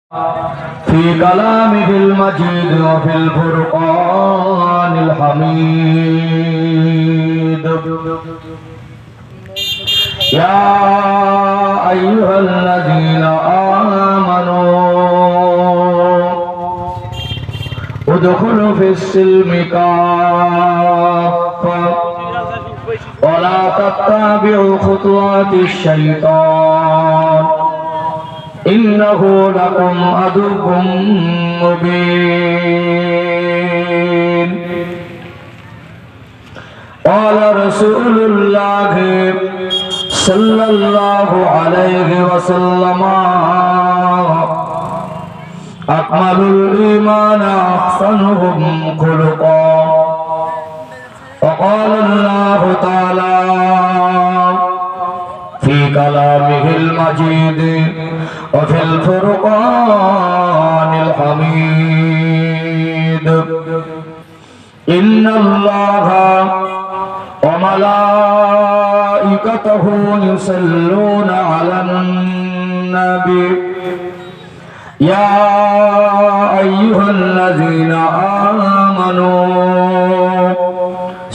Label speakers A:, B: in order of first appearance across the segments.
A: في كلامه المجيد وفي الفرقان الحميد. يا أيها الذين آمنوا ادخلوا في السلم كافة ولا تتبعوا خطوات الشيطان إنه لكم عدو مبين. قال رسول الله صلى الله عليه وسلم أكمل الإيمان أحسنهم خلقا. وقال الله تعالى في كلامه المجيد وفي الفرقان الحميد إن الله وملائكته يصلون على النبي يا أيها الذين آمنوا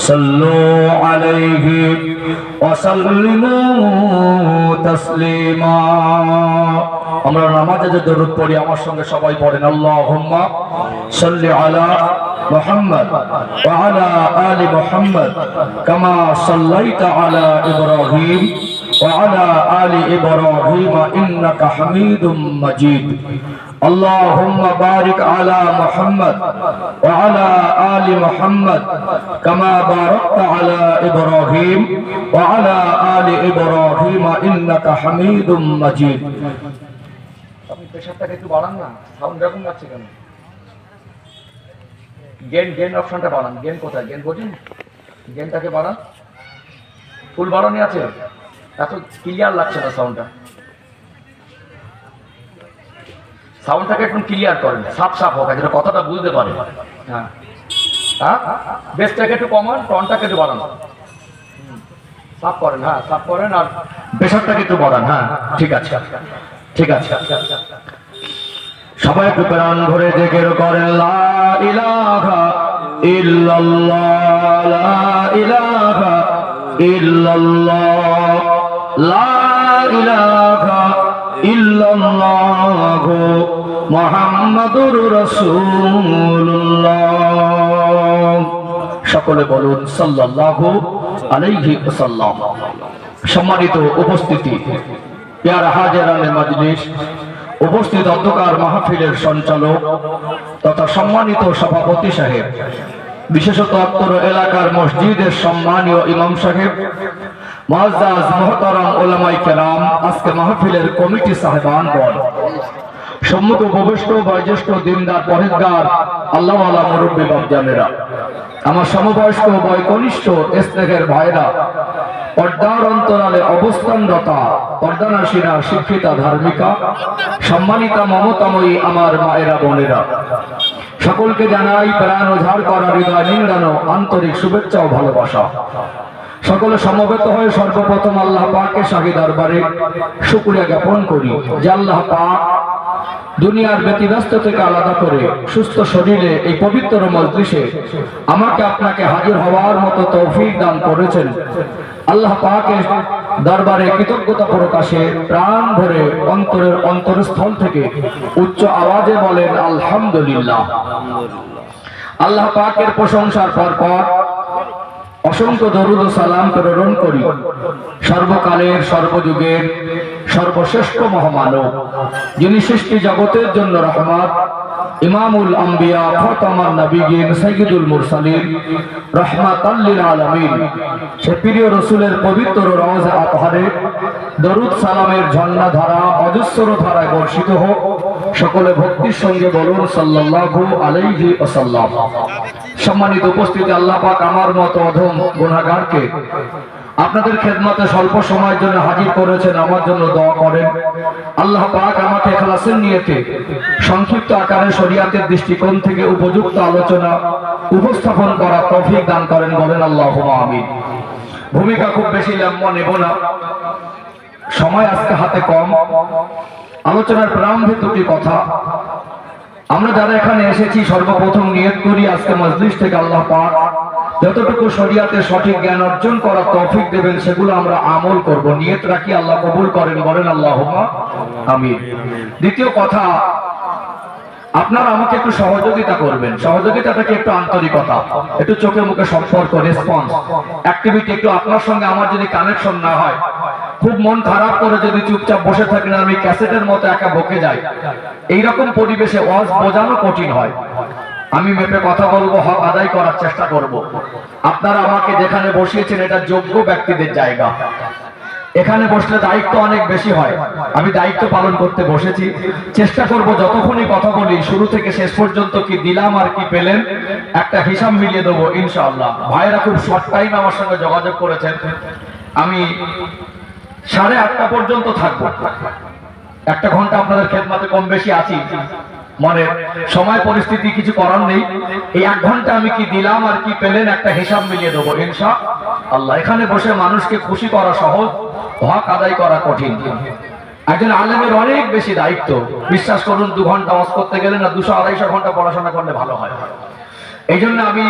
A: صلوا عليه وسلموا تسليما. আমরা নামাজে যে দরুদ পড়ি আমার সঙ্গে সবাই পড়েন আল্লাহুম্মা সাল্লি আলা মুহাম্মদ ওয়া আলা আলি মুহাম্মদ কামা সাল্লাইতা আলা ইব্রাহিম ওয়া আলা আলি ইব্রাহিম ইন্নাকা হামিদুম মাজিদ. اللهم بارك على محمد وعلى آل محمد كما باركت على إبراهيم وعلى آل إبراهيم إنك حميد مجيد. আপনি প্রেসারটাকে একটু বাড়ান না, সাউন্ড এরকম যাচ্ছে কেন? গেন অপশনটা বাড়ান। গেন কোথায়? গেন বোঝেন? গেনটাকে বাড়ান। ফুল বাড়ানি আছে, এত ক্লিয়ার লাগছে না সাউন্ডটা। সাউন্ডটাকে একটু ক্লিয়ার করেন, সাফ হোক, যেটা কথাটা বুঝতে পারে। হ্যাঁ হ্যাঁ, বেসটাকে একটু কমান, টনটাকে একটু বাড়ান, সাফ করেন। হ্যাঁ সাফ করেন, আর প্রেসারটাকে একটু বাড়ান। হ্যাঁ ঠিক আছে ঠিক আছে। সবাই একটু প্রাণ ভরে জিকির করেন লা ইলাহা ইল্লাল্লাহ লা ইলাহা ইল্লাল্লাহ লা ইলাহা ইল্লাল্লাহ মুহাম্মাদুর রাসূলুল্লাহ। সকলে বলুন সাল্লাল্লাহু আলাইহি ওয়াসাল্লাম। সম্মানিত উপস্থিতি, প্যারা হাজিরানে মজলিস, উপস্থিত অন্ধকার মাহফিলের সঞ্চালক তথা সম্মানিত সভাপতি সাহেব, বিশেষত অত্র এলাকার মসজিদের সম্মানীয় ইমাম সাহেব, মুআজ্জাজ মুহতারাম উলামায়ে কেরাম, আজকে মাহফিলের কমিটি সাহেবানগণ, সম্মুখে উপবিষ্ট বয়োজ্যেষ্ঠ দিনদার পরেজগার আল্লাহওয়ালা মুরব্বী বাপজানেরা, আমার সমবয়স্ক বয়কনিষ্ঠ স্নেহের ভাইরা, পর্দার অন্তরালে অবস্থানরতা পর্দানাসীরা, শিক্ষিতা ধার্মিকা, সম্মানিতা মমতাময়ী আমার মায়েরা বোনেরা, সকলকে জানাই প্রাণ উজাড় করা হৃদয় নিংড়ানো আন্তরিক শুভেচ্ছা ও ভালোবাসা। সকলে সমবেত হয়ে সর্বপ্রথম আল্লাহ পাকের শাহী দরবারে শুকরিয়া জ্ঞাপন করি যে আল্লাহ পাক দুনিয়ার ব্যতিব্যস্ত থেকে আলাদা করে সুস্থ শরীরে এই পবিত্র মজলিসে আমাকে আপনাকে হাজির হওয়ার মতো তৌফিক দান করেছেন। আল্লাহ পাকের দরবারে কৃতজ্ঞতা প্রকাশে প্রাণ ভরে অন্তরের অন্তরস্থল থেকে উচ্চ আওয়াজে বলেন আলহামদুলিল্লাহ। আল্লাহ পাকের প্রশংসার পর অসংখ্য দরুদ ও সালাম প্রেরণ করি সর্বকালের সর্বযুগের সর্বশ্রেষ্ঠ মহামানব, যিনি সৃষ্টি জগতের জন্য রহমত, ইমামুল আম্বিয়া, খাতামান নবিয়্যিন, সাইয়্যিদুল মুরসালিন, রাহমাতাল লিল আলামিন, সে প্রিয় রাসূলের পবিত্র রওজা আতহারে দরুদ সালামের ঝর্ণা ধারা অজস্র ধারায় বর্ষিত হোক। সকলে ভক্তির সঙ্গে বলুন সাল্লাল্লাহু আলাইহি ওয়াসাল্লাম। সম্মানিত উপস্থিতি, আল্লাহ পাক আমার মতো অধম গুনাহগারকে আপনাদের খেদমতে স্বল্প সময়ের জন্য হাজির করেছেন। আমার জন্য দোয়া করেন আল্লাহ পাক আমাকে ইখলাসের নিয়তে সংক্ষিপ্ত আকারে শরীয়তের দৃষ্টিকোণ থেকে উপযুক্ত আলোচনা উপস্থাপন করার তৌফিক দান করেন। বলেন আল্লাহুম্মা আমিন। ভূমিকা খুব বেশি লম্বা নেব না, সময় আজকে হাতে কম। আলোচনার প্রারম্ভে দুটি কথা। আমরা যারা এখানে এসেছি সর্বপ্রথম নিয়ত করি আজকে মজলিস থেকে আল্লাহ পাক যতটুকু শরিয়াতে সঠিক জ্ঞান অর্জন করার তৌফিক দেবেন সেগুলো আমরা আমল করব, নিয়ত রাখি আল্লাহ কবুল করেন, বলেন আল্লাহুম্মা আমিন। দ্বিতীয় কথা, আপনারা আমাকে একটু সহযোগিতা করবেন। সহযোগিতাটাকে একটু আন্তরিকতা, একটু চোখে মুখে সম্পর্ক, রেসপন্স, অ্যাক্টিভিটি একটু আপনার সঙ্গে আমার যদি কানেকশন না হয়, খুব মন খারাপ করে যদি চুপচাপ বসে থাকেন, আমি ক্যাসেটের মতো একা বকে যাই, এইরকম পরিবেশে ওয়াজ বোঝানো কঠিন হয়। আমি মেপে কথা বলবো, হক আদায় করার চেষ্টা করব। আপনারা আমাকে যেখানে বসিয়েছেন এটা যোগ্য ব্যক্তিদের জায়গা, এখানে বসলে দায়িত্ব অনেক বেশি হয়। আমি দায়িত্ব পালন করতে বসেছি, চেষ্টা করব যতক্ষণই কথা বলি শুরু থেকে শেষ পর্যন্ত কি দিলাম আর কি পেলেন একটা হিসাব মিলিয়ে দেবো ইনশাআল্লাহ। ভাইয়েরা খুব শর্ট টাইম আমার সঙ্গে যোগাযোগ করেছেন, আমি 8:30 পর্যন্ত থাকবো। 1 ঘন্টা আপনাদের খেদমতে কম বেশি আছি, মানে সময় পরিস্থিতি কিছু করার নেই। এই 1 ঘন্টা আমি কি দিলাম আর কি পেলেন একটা হিসাব মিলিয়ে দেবো ইনশাআল্লাহ। এখানে বসে মানুষকে খুশি করা সহজ, হক আদায় করা কঠিন। একজন আলেমের অনেক বেশি দায়িত্ব, বিশ্বাস করুন। 2 ঘন্টা ওয়াজ করতে গেলে না 200-250 ঘন্টা পড়াশোনা করলে ভালো হয়। এই জন্য আমি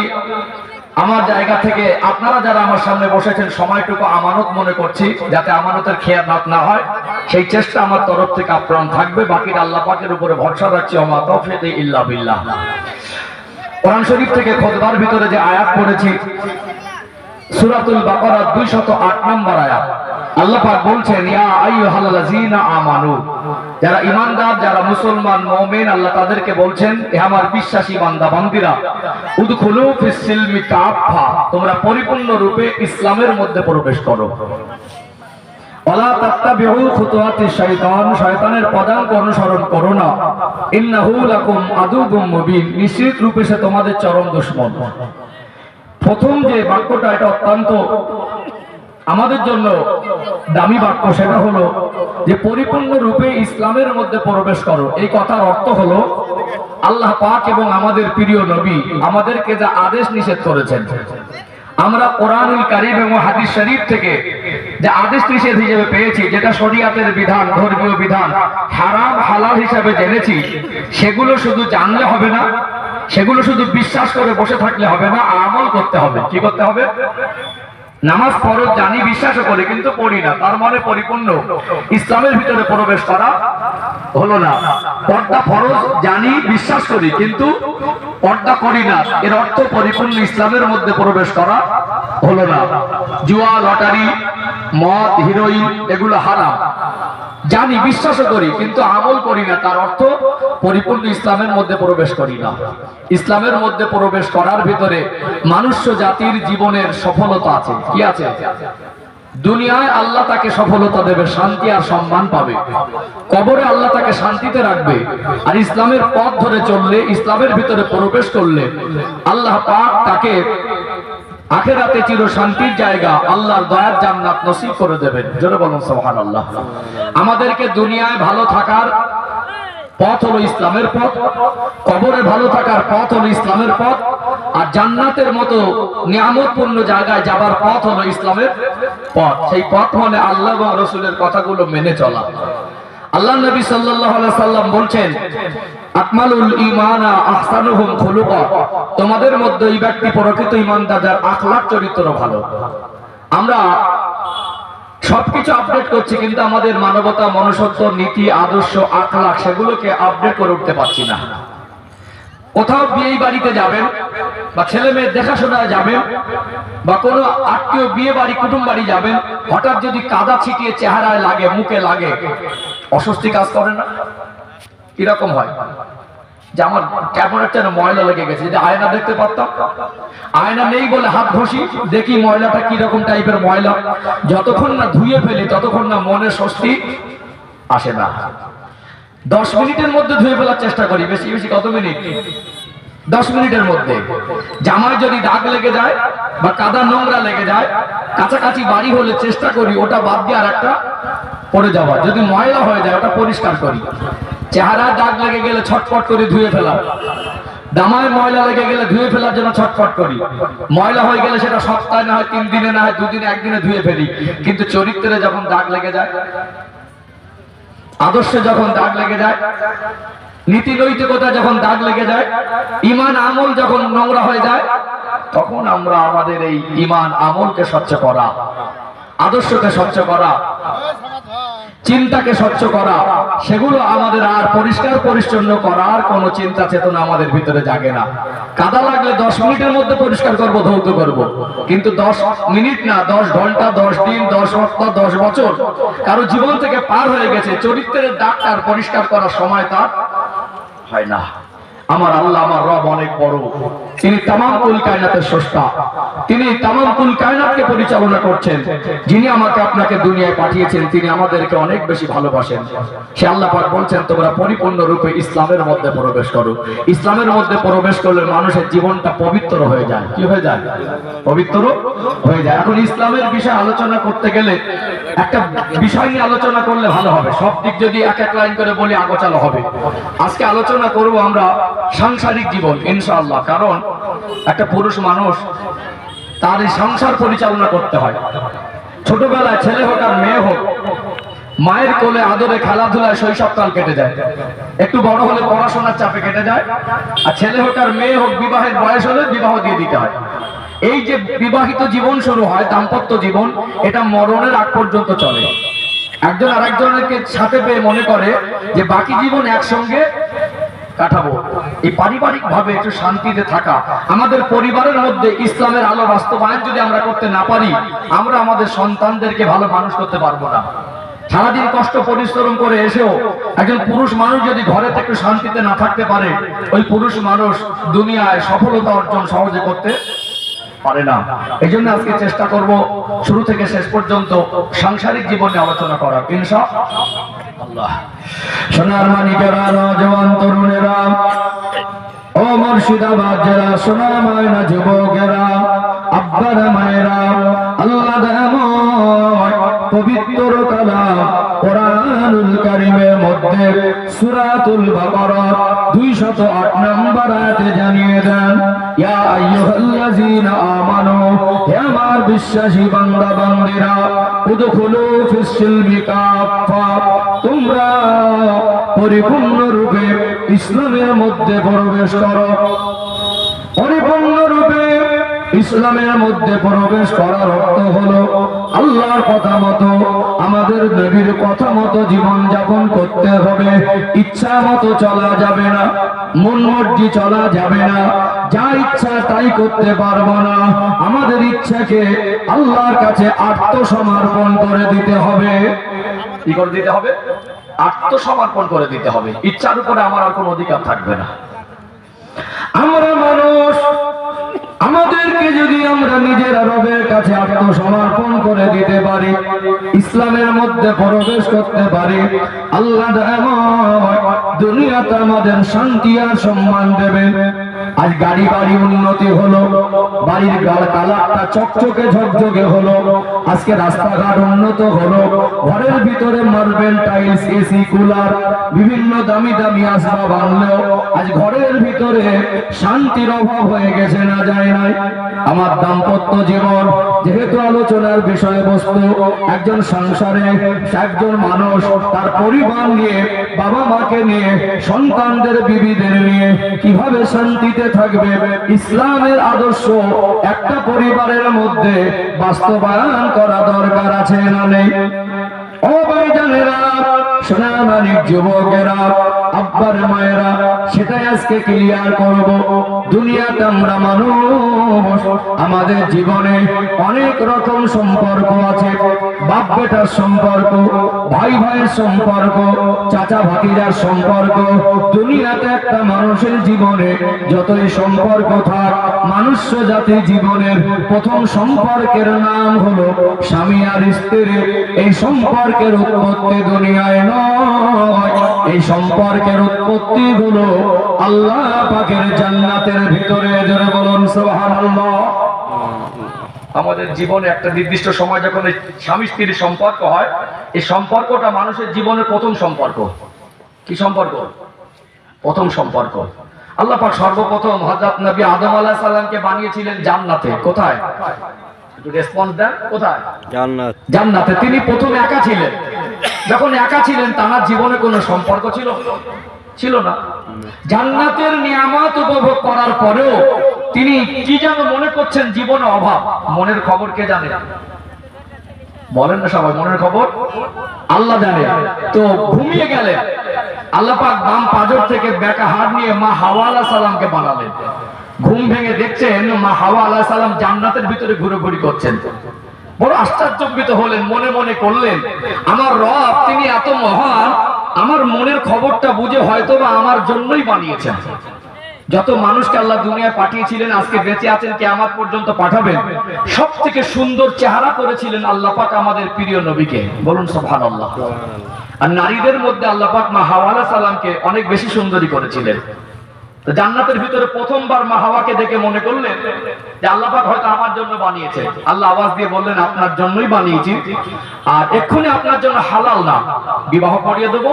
A: আমার জায়গা থেকে আপনারা যারা আমার সামনে বসেছেন সময়টুকু আমানত মনে করছি, যাতে আমানতের খেয়ানত না হয় সেই চেষ্টা আমার তরফ থেকে আপ্রাণ থাকবে। বাকিটা আল্লাহ পাকের উপরে ভরসা রাখছি, ওমা তাওফীক ইল্লা বিল্লাহ। কোরআন শরীফ থেকে খুতবার ভিতরে যে আয়াত পড়েছি সূরাতুল বাকারা 208 নম্বর আয়াত, আল্লাহ পাক বলছেন ইয়া আইয়ুহাল্লাযীনা আমানু, যারা ঈমানদার, যারা মুসলমান মুমিন, আল্লাহ তাদেরকে বলছেন হে আমার বিশ্বাসী বান্দা বান্দীরা, উদখুলু ফিস সিলমি কাফা, তোমরা পরিপূর্ণ রূপে ইসলামের মধ্যে প্রবেশ করো। ওয়ালা তাত্তাবিউ খুতুওয়াতিশ শাইতান, শয়তানের পদাঙ্ক অনুসরণ করো না। ইন্নাহু লাকুম আদুউম মুবিন, নিশ্চিত রূপে সে তোমাদের চরম দুশমন। প্রথম যে বাক্যটা এটা অত্যন্ত আমাদের জন্য দামি বাক্য, সেটা হলো যে পরিপূর্ণ রূপে ইসলামের মধ্যে প্রবেশ করো। এই কথার অর্থ হলো আল্লাহ পাক এবং আমাদের প্রিয় নবী আমাদেরকে যা আদেশ নিষেধ করেছেন, আমরা কোরআনুল কারীম এবং হাদিস শরীফ থেকে যে আদেশ নিষেধ হিসেবে পেয়েছি, যেটা শরীয়তের বিধান, ধর্মীয় বিধান, হারাম হালাল হিসাবে জেনেছি, সেগুলো শুধু জানলে হবে না, সেগুলো শুধু বিশ্বাস করে বসে থাকলে হবে না, আমল করতে হবে। কি করতে হবে? নামাজ ফরজ জানি, বিশ্বাসও করি, কিন্তু পড়ি না, তার মানে পরিপূর্ণ ইসলামের ভিতরে প্রবেশ করা হলো না। পর্দা ফরজ জানি, বিশ্বাস করি, কিন্তু পর্দা করি না, এর অর্থ পরিপূর্ণ ইসলামের মধ্যে প্রবেশ করা হলো না। জুয়া, লটারি, মদ, হিরোইন এগুলো হারাম জানি, বিশ্বাসও করি, কিন্তু আমল করি না, তার অর্থ পরিপূর্ণ ইসলামের মধ্যে প্রবেশ করি না। ইসলামের মধ্যে প্রবেশ করার ভিতরে মনুষ্য জাতির জীবনের সফলতা আছে। কি আছে? দুনিয়ায় আল্লাহ তাকে সফলতা দেবে, শান্তি আর সম্মান পাবে। কবরে আল্লাহ তাকে শান্তিতে রাখবে। আর ইসলামের পথ ধরে চললে, ইসলামের ভিতরে প্রবেশ করলে আল্লাহ পাক তাকে আখিরাতে চির শান্তির জায়গা, আল্লাহর দয়ার জান্নাত নসিব করে দেবেন। জোরে বলুন সুবহানাল্লাহ। আমাদেরকে দুনিয়ায় ভালো থাকার পথ হলো ইসলামের পথ, কবরে ভালো থাকার পথ হলো ইসলামের পথ, আর জান্নাতের মতো নিয়ামতপূর্ণ জায়গায় যাবার পথ হলো ইসলামের পথ। সেই পথ মানে আল্লাহ এবং রাসূলের কথাগুলো মেনে চলা। আল্লাহ নবী সাল্লাল্লাহু আলাইহি সাল্লাম বলছেন আকমালুল ঈমানা আহসানুহুম খুলুকা, তোমাদের মধ্যে এই ব্যক্তি প্রকৃত ঈমানদার যার আখলাক চরিত্র ভালো। আমরা সবকিছু আপডেট করছি, কিন্তু আমাদের মানবতা, মনুষ্যত্ব, নীতি, আদর্শ, আখলাক সেগুলোকে আপডেট করে উঠতে পারছি না। কোথাও বিয়ে বাড়িতে যাবেন বা ছেলে মেয়ের দেখাশোনায় যাবেন বা কোনো আত্মীয় বিয়ে বাড়ি, কুটুম বাড়ি যাবেন, হঠাৎ যদি কাদা ছিটিয়ে চেহারায় লাগে, মুখে লাগে, অস্বস্তি কাজ করে না? কিরকম হয় যে আমার কেমন একটা ময়লা লেগে গেছে, যদি আয়না দেখতে পারতাম। আয়না নেই বলে হাত ঘষি, দেখি ময়লাটা কিরকম টাইপের ময়লা। যতক্ষণ না ধুয়ে ফেলি ততক্ষণ না মনে স্বস্তি আসে না। 10 মিনিটের মধ্যে ধুয়ে ফেলার চেষ্টা করি, বেশি বেশি কত মিনিট? 10 মিনিটের মধ্যে। জামায় যদি দাগ লেগে যায় বা কাদা নোংরা লেগে যায়, কাছাকাছি বাড়ি হলে চেষ্টা করি ওটা বাদ দিয়ে আর একটা পরে যাওয়া। যদি ময়লা হয়ে যায় ওটা পরিষ্কার করি। চেহারা দাগ লেগে গেলে ছটফট করে ধুয়ে ফেলা, জামায় ময়লা লেগে গেলে ধুয়ে ফেলার জন্য ছটফট করি। ময়লা হয়ে গেলে সেটা সপ্তাহে না হয় 3 দিনে, না হয় 2 দিনে, 1 দিনে ধুয়ে ফেলি। কিন্তু চরিত্রে যখন দাগ লেগে যায়, আদর্শে যখন দাগ লেগে যায়, নীতি নৈতিকতা যখন দাগ লেগে যায়, ঈমান আমল যখন নোংরা হয়ে যায়, তখন আমরা আমাদের এই ঈমান আমলকে স্বচ্ছ করা, আদর্শকে স্বচ্ছ করা, চিন্তাকে স্বচ্ছ করা, সেগুলো আমাদের আর পরিষ্কার পরিচ্ছন্ন করার কোনো চিন্তা চেতনা আমাদের ভিতরে জাগে না। কাদা লাগলে 10 মিনিটের মধ্যে পরিষ্কার করব, ধৌত করব, কিন্তু 10 মিনিট না, 10 ঘন্টা, 10 দিন, 10 সপ্তাহ, 10 বছর কারো জীবন থেকে পার হয়ে গেছে, চরিত্রের দাগটা আর পরিষ্কার করার সময় তার হয় না। আমার আল্লাহ, আমার রব অনেক বড়, তিনি তামাম কুল কায়নাতের স্রষ্টা, তিনি তামাম কুল কায়নাতকে পরিচালনা করছেন। যিনি আমাকে আপনাকে দুনিয়ায় পাঠিয়েছেন, তিনি আমাদেরকে অনেক বেশি ভালোবাসেন। সে আল্লাহ পাক বলছেন, তোমরা পরিপূর্ণ রূপে ইসলামের মধ্যে প্রবেশ করো। ইসলামের মধ্যে প্রবেশ করলে মানুষের জীবনটা পবিত্র হয়ে যায়। কি হয়ে যায়? পবিত্র হয়ে যায়। এখন ইসলামের বিষয়ে আলোচনা করতে গেলে একটা বিষয় নিয়ে আলোচনা করলে ভালো হবে। সব দিক যদি এক এক লাইন করে বলি আগোছালো হবে। আজকে আলোচনা করব আমরা সাংসারিক জীবন, ইনশাআল্লাহ। কারণ একটা পুরুষ মানুষ তার এই সংসার পরিচালনা করতে হয়। ছোটবেলায় ছেলে হোক আর মেয়ে হোক, মায়ের কোলে আদরে খেলাধুলায় শৈশবকাল কেটে যায়, একটু বড় হলে পড়াশোনার চাপে কেটে যায়। আর ছেলে হোক আর মেয়ে হোক, বিবাহের বয়স হলে বিবাহ দিয়ে দিতে হয়। এই যে বিবাহিত জীবন শুরু হয়, দাম্পত্য জীবন, এটা মরণের আগ পর্যন্ত চলে। একজন আরেকজনকে সাথে পেয়ে মনে করে যে বাকি জীবন একসঙ্গে কাটাবো। এই পারিবারিক ভাবে একটু শান্তিতে থাকা, আমাদের পরিবারের মধ্যে ইসলামের আলো বাস্তবায়ন যদি আমরা করতে না পারি, আমরা আমাদের সন্তানদেরকে ভালো মানুষ করতে পারবো না। সারাদিন কষ্ট পরিশ্রম করে এসেও একজন পুরুষ মানুষ যদি ঘরে থেকে শান্তিতে না থাকতে পারে, ওই পুরুষ মানুষ দুনিয়ায় সফলতা অর্জন সহজে করতে পারে না। এই জন্য আজকে চেষ্টা করব শুরু থেকে শেষ পর্যন্ত সাংসারিক জীবনে আলোচনা করার, ইনশাআল্লাহ। সোনার মানিকেরা, নওজোয়ান তরুণেরা, ও মুর্শিদাবাদ জেলা সোনা ময়না যুবকেরা, আব্বারা মায়েরা, আল্লাহ দয়াময় পবিত্র কালাম কোরআনুল কারীমের মধ্যে সূরাতুল বাকারা 208 নম্বর আয়াতে জানিয়ে দেন, ইয়া আইয়ুহাল্লাযীনা আমানু, হে আমার বিশ্বাসী বান্দা বান্দীরা, উদখুলু ফিস সিলমি কাফা, তোমরা পরিপূর্ণ রূপে ইসলামের মধ্যে প্রবেশ করো। পরিপূর্ণ রূপে ইসলামের মধ্যে প্রবেশ করার অর্থ হলো আল্লাহর কথা মতো, আমাদের নবীর কথা মতো জীবন যাপন করতে হবে। ইচ্ছা মতো চলা যাবে না, মন মর্জি চলা যাবে না, যা ইচ্ছা তাই করতে পারবো না। আমাদের ইচ্ছাকে আল্লাহর কাছে আত্মসমর্পণ করে দিতে হবে। কি করে দিতে হবে? আত্মসমর্পণ করে দিতে হবে। ইচ্ছার উপরে আমার আর কোনো অধিকার থাকবে না। আমরা মানুষ, আমাদেরকে যদি আমরা নিজেরা রবের কাছে আত্মসমর্পণ করে দিতে পারি, ইসলামের মধ্যে প্রবেশ করতে পারি, আল্লাহ দুনিয়াতে আমাদের শান্তি আর সম্মান দেবেন। আজ গাড়ি বাড়ি উন্নতি হলো, বাড়ির কালারটা চকচকে ঝকঝকে হলো, আজকে রাস্তাঘাট উন্নত হলো, ঘরের ভিতরে মার্বেল টাইলস, এসি, কুলার, বিভিন্ন দামি দামি আসবাব আনলেও আজ ঘরের ভিতরে শান্তির অভাব হয়ে গেছে না যায় নাই। আমার দাম্পত্য জীবন যেহেতু আলোচনার বিষয়বস্তু, একজন সংসারে একজন মানুষ তার পরিবার নিয়ে, বাবা মাকে নিয়ে, সন্তানদের বিবিদের নিয়ে কিভাবে শান্তিতে থাকবে, ইসলামের আদর্শ একটা পরিবারের মধ্যে বাস্তবায়ন করা দরকার আছে না নেই? ও ভাইজানেরা, সোনামানিক যুবকেরা, আব্বার মায়েরা, সেটাই আজকে ক্লিয়ার করব। দুনিয়াতে আমরা মানুষ, আমাদের জীবনে অনেক রকম সম্পর্ক আছে। বাপ বেটার সম্পর্ক, ভাই ভাইয়ের সম্পর্ক, চাচা ভাতিজার সম্পর্ক। দুনিয়াতে একটা মানুষের জীবনে যতই সম্পর্ক থাক, মানুষ জাতির জীবনের প্রথম সম্পর্কের নাম হলো স্বামী আর স্ত্রী। এই সম্পর্কের উৎপত্তি দুনিয়ায় নয়, এই সম্পর্কের উৎপত্তি হলো আল্লাহ পাকের জান্নাতের ভিতরে। জোরে বলুন সুবহানাল্লাহ। আমাদের জীবনে একটা নির্দিষ্ট সময় যখন এই স্বামী স্ত্রীর সম্পর্ক হয়, এই সম্পর্কটা মানুষের জীবনের প্রথম সম্পর্ক। কি সম্পর্ক? প্রথম সম্পর্ক। আল্লাহ পাক সর্বপ্রথম হযরত নবী আদম আলাইহিস সালামকে বানিয়েছিলেন জান্নাতে। কোথায়? একটু রেসপন্স দেন। কোথায়? জান্নাত। জান্নাতে। তিনি প্রথম একা ছিলেন, যখন একা ছিলেন তার জীবনে কোনো সম্পর্ক ছিল না। জান্নাতের নিয়ামত উপভোগ করার পরেও তিনি কি যেন মনে করছেন জীবনে অভাব। মনের খবর কে জানে? বলেন না সবাই, মনের খবর আল্লাহ জানে। তো ঘুমিয়ে গেলেন। আল্লাহ পাক বাম পাজর থেকে বেকা হাত নিয়ে মা হাওয়া আলাইহিস সালামকে বানালেন। ঘুম ভেঙে দেখছেন মা হাওয়া আলাইহিস সালাম জান্নাতের ভিতরে ঘুরোঘুরি করছেন। বড় আশ্চর্যজনক হলেন, মনে মনে করলেন আমার রব তিনি এত মহান, আমার মনের খবরটা বুঝে হয়তোবা আমার জন্যই বানিয়েছেন। যত মানুষকে আল্লাহ দুনিয়ায় পাঠিয়েছিলেন, আজকে বেঁচে আছেন, কিয়ামত পর্যন্ত পাঠাবেন, সবথেকে সুন্দর চেহারা করেছিলেন আল্লাহ পাক আমাদের প্রিয় নবীকে। বলুন সুবহানাল্লাহ। আর নারীদের মধ্যে আল্লাহ পাক মা হাওয়া আলাইহিস সালামকে অনেক বেশি সুন্দরী করেছিলেন। তো জান্নাতের ভিতরে প্রথমবার মা হাওয়াকে দেখে মনে করলেন যে আল্লাহ পাক হয়তো আমার জন্য বানিয়েছে। আল্লাহ আওয়াজ দিয়ে বললেন আপনার জন্যই বানিয়েছি, আর এক্ষুনি আপনার জন্য হালাল না, বিবাহ করিয়ে দেবো,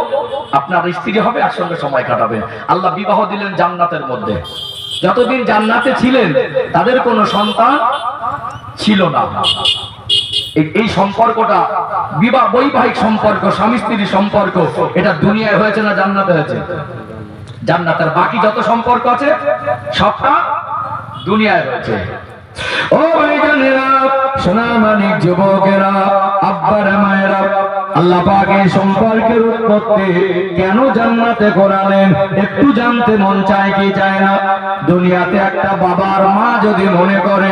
A: আপনার স্ত্রী হবে, একসঙ্গে সময় কাটাবেন। আল্লাহ বিবাহ দিলেন জান্নাতের মধ্যে। যতদিন জান্নাতে ছিলেন তাদের কোনো সন্তান ছিল না। এই সম্পর্কটা বৈবাহিক সম্পর্ক, স্বামী স্ত্রীর সম্পর্ক, এটা দুনিয়ায় হয়েছে না জান্নাতে হয়েছে? জান্নাতের বাকি যত সম্পর্ক আছে সবটা দুনিয়ায় রয়েছে। ও ভাইজানেরা, সোনামানিক যুবকেরা, আব্বারা মায়েরা, আল্লাহ পাক এই সম্পর্কের উৎপত্তি কেন জান্নাতে করালেন একটু জানতে মন চায় কি চায় না? দুনিয়াতে একটা বাবার মা যদি মনে করে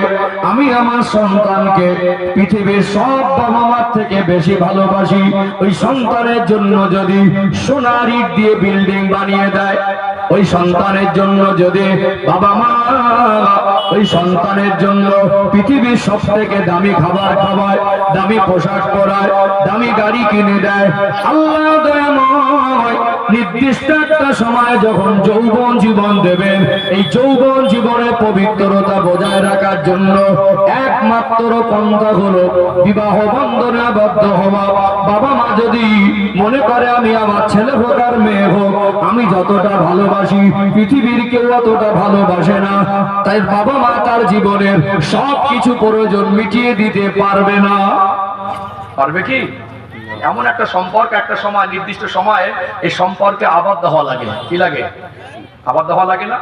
A: আমি আমার সন্তানকে পৃথিবীর সব বাবা মার থেকে বেশি ভালোবাসি, ওই সন্তানের জন্য যদি সোনার ইট দিয়ে বিল্ডিং বানিয়ে দেয়, ওই সন্তানের জন্য যদি বাবা মা ওই সন্তানের জন্য পৃথিবীর সব থেকে দামি খাবার খাওয়ায়, দামি পোশাক পরায়, দামি গাড়ি কিনে দেয়, আল্লাহ দয়াময় নির্দিষ্ট একটা সময় যখন যৌবন জীবন দেবেন, এই যৌবন জীবনের পবিত্রতা বজায় রাখার জন্য একমাত্র পন্থা হলো বিবাহ বন্ধনে আবদ্ধ হওয়া। বাবা মা যদি মনে করে আমি আমার ছেলে হোক আর মেয়ে হোক আমি যতটা ভালোবাসি পৃথিবীর কেউ অতটা ভালোবাসে না, তাই বাবা মা তার জীবনের সব কিছু প্রয়োজন মিটিয়ে দিতে পারবে না। পারবে কি? এমন একটা সম্পর্ক একটা সময়, নির্দিষ্ট সময়ে এই সম্পর্কে আবদ্ধ হওয়া লাগে। কি লাগে? আবদ্ধ হওয়া লাগে না?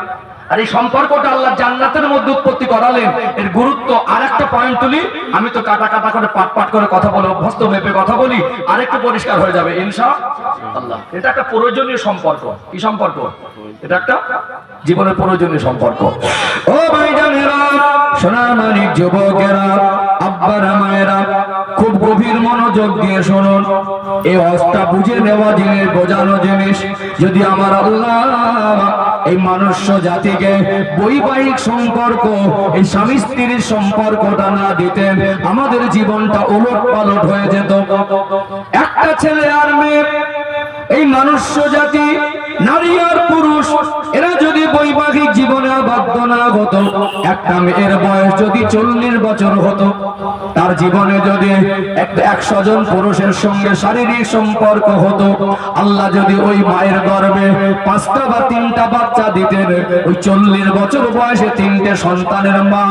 A: আর এই সম্পর্কটা আল্লাহ জান্নাতের মধ্যে উৎপত্তি করালেন। এর গুরুত্ব আরেকটা পয়েন্ট তুলি, আমি তো কাটা কাটা করে পাট পাট করে কথা বলে অভ্যস্ত, ভেবে কথা বলি, আরেকটু পরিষ্কার হয়ে যাবে ইনশাআল্লাহ। এটা একটা প্রয়োজনীয় সম্পর্ক। কি সম্পর্ক? এটা একটা জীবনের প্রয়োজনীয় সম্পর্ক। ও ভাইজানেরা, সোনামানিক যুবকেরা, আব্বারা মায়েরা, খুব গভীর মনোযোগ দিয়ে শুনুন। এই অবস্থা বুঝে নেওয়া জিনিস, বোঝানো জিনিস। যদি আমার আল্লাহ এই মনুষ্য জাতিকে বৈবাহিক সম্পর্ক, এই স্বামী স্ত্রীর সম্পর্কটা না দিতেন, আমাদের জীবনটা ওলট পালট হয়ে যেত। একটা ছেলে আর মেয়ে, এই মনুষ্য জাতি, নারী আর পুরুষ, এরা যদি বৈবাহিক জীবনে আবদ্ধ না হতো, একটা মেয়ের বয়স যদি 40 বছর হতো, তার জীবনে যদি 100 জন পুরুষের সঙ্গে শারীরিক সম্পর্ক হতো, আল্লাহ যদি ওই মায়ের গর্ভে 5টা বা 3টা বাচ্চা দিতেন, ওই 40 বছর বয়সে 3টে সন্তানের মা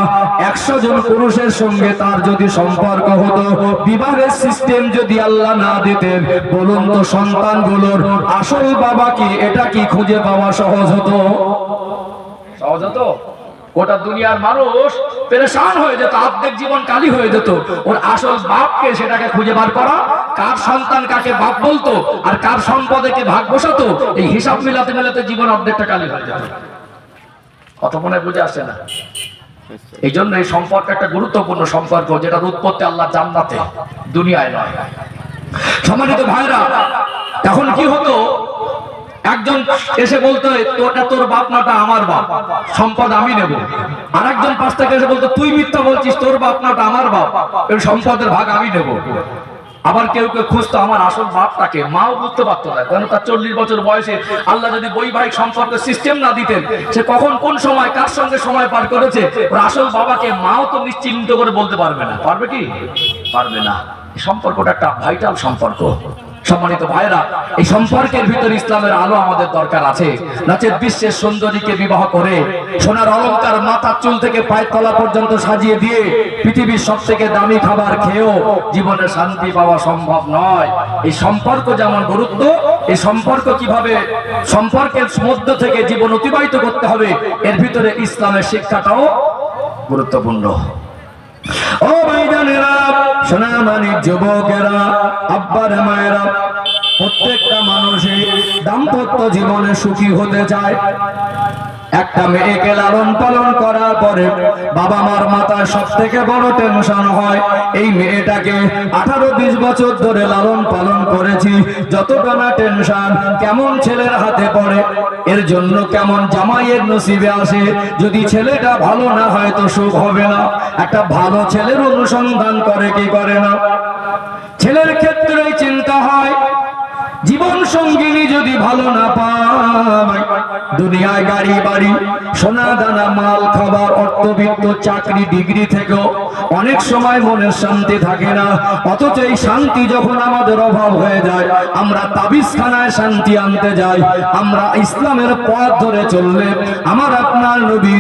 A: 100 জন পুরুষের সঙ্গে তার যদি সম্পর্ক হতো, বিবাহের সিস্টেম যদি আল্লাহ না দিতেন, বলুন তো সন্তানগুলোর আসল বাবা কি, এটা কি খুঁজে পাওয়া সহজ হতো? সহজ হতো? গোটা দুনিয়ার মানুষ পেরেশান হয়ে যেত, অর্ধেক জীবন কালি হয়ে যেত। ওর আসল বাপকে সেটাকে খুঁজে বার করা, কার সন্তান কাকে বাপ বলতো আর কার সম্পদে কে ভাগ বসাতো, এই হিসাব মিলাতে মিলাতে জীবন অর্ধেকটা কালি হয়ে যেত। কত মনে বুঝে আসে না? এই জন্য এই সম্পর্ক একটা গুরুত্বপূর্ণ সম্পর্ক, যেটার উৎপত্তি আল্লাহ জান্নাতে, দুনিয়ায় নয়। সম্মানিত ভাইরা, তখন কি হতো, একজন এসে বলতো তোর বাপ নাটা আমার বাপ, সম্পদ আমি নেব। আর একজন পাশ থেকে এসে বলতো তুই মিথ্যা বলছিস, তোর বাপ নাটা আমার বাপ, এই সম্পদের ভাগ আমি নেব। আবার কেউ কেউ খুঁজতো আমার আসল বাপটাকে, মাও বুঝতে পারতো না, কারণ তার 40 বছর বয়সে আল্লাহ যদি বৈবাহিক সম্পর্কের সিস্টেম না দিতেন, সে কখন কোন সময় কার সঙ্গে সময় পার করেছে, ওর আসল বাবাকে মাও তো নিশ্চিন্ত করে বলতে পারবে না। পারবে কি? পারবে না। সম্পর্কটা একটা ভাইটাল সম্পর্ক। সম্মানিত ভাইরা, এই সম্পর্কের ভিতরে ইসলামের আলো আমাদের দরকার আছে। নাচের বিশ্বের সুন্দরীকে বিবাহ করে সোনার অলংকার মাথার চুল থেকে পায়ের তলা পর্যন্ত সাজিয়ে দিয়ে পৃথিবীর সবথেকে দামি খাবার খেয়েও জীবনে শান্তি পাওয়া সম্ভব নয়। এই সম্পর্ক যেমন গুরুত্ব, এই সম্পর্ক কিভাবে সম্পর্কের মধ্য থেকে জীবন অতিবাহিত করতে হবে এর ভিতরে ইসলামের শিক্ষাটাও গুরুত্বপূর্ণ। ও ভাইজানেরা, সোনামণি যুবকেরা, আব্বার মায়েরা, প্রত্যেকটা মানুষই দাম্পত্য জীবনে সুখী হতে চায়। একটা মেয়েকে লালন পালন করার পরে বাবা মার মাথায় সব থেকে বড় টেনশন হয়, এই মেয়েটাকে 18-20 বছর ধরে লালন পালন করেছি, যতটা না টেনশন কেমন ছেলের হাতে পড়ে, এর জন্য কেমন জামাইয়ের নসিবে আসে, যদি ছেলেটা ভালো না হয় তো সুখ হবে না। একটা ভালো ছেলের অনুসন্ধান করে কি করে না? ছেলের ক্ষেত্রেই চিন্তা হয়, জীবন সঙ্গিনী যদি ভালো না পায়, দুনিয়ায় গাড়ি বাড়ি সোনা দানা মাল খাবার অর্থবিত্ত চাকরি ডিগ্রি থেকেও অনেক সময় মনের শান্তি থাকে না। অথচ এই শান্তি যখন আমাদের অভাব হয়ে যায়, আমরা তাবিজখানায় শান্তি আনতে যাই। আমরা ইসলামের পথ ধরে চললে আমার আপনার নবী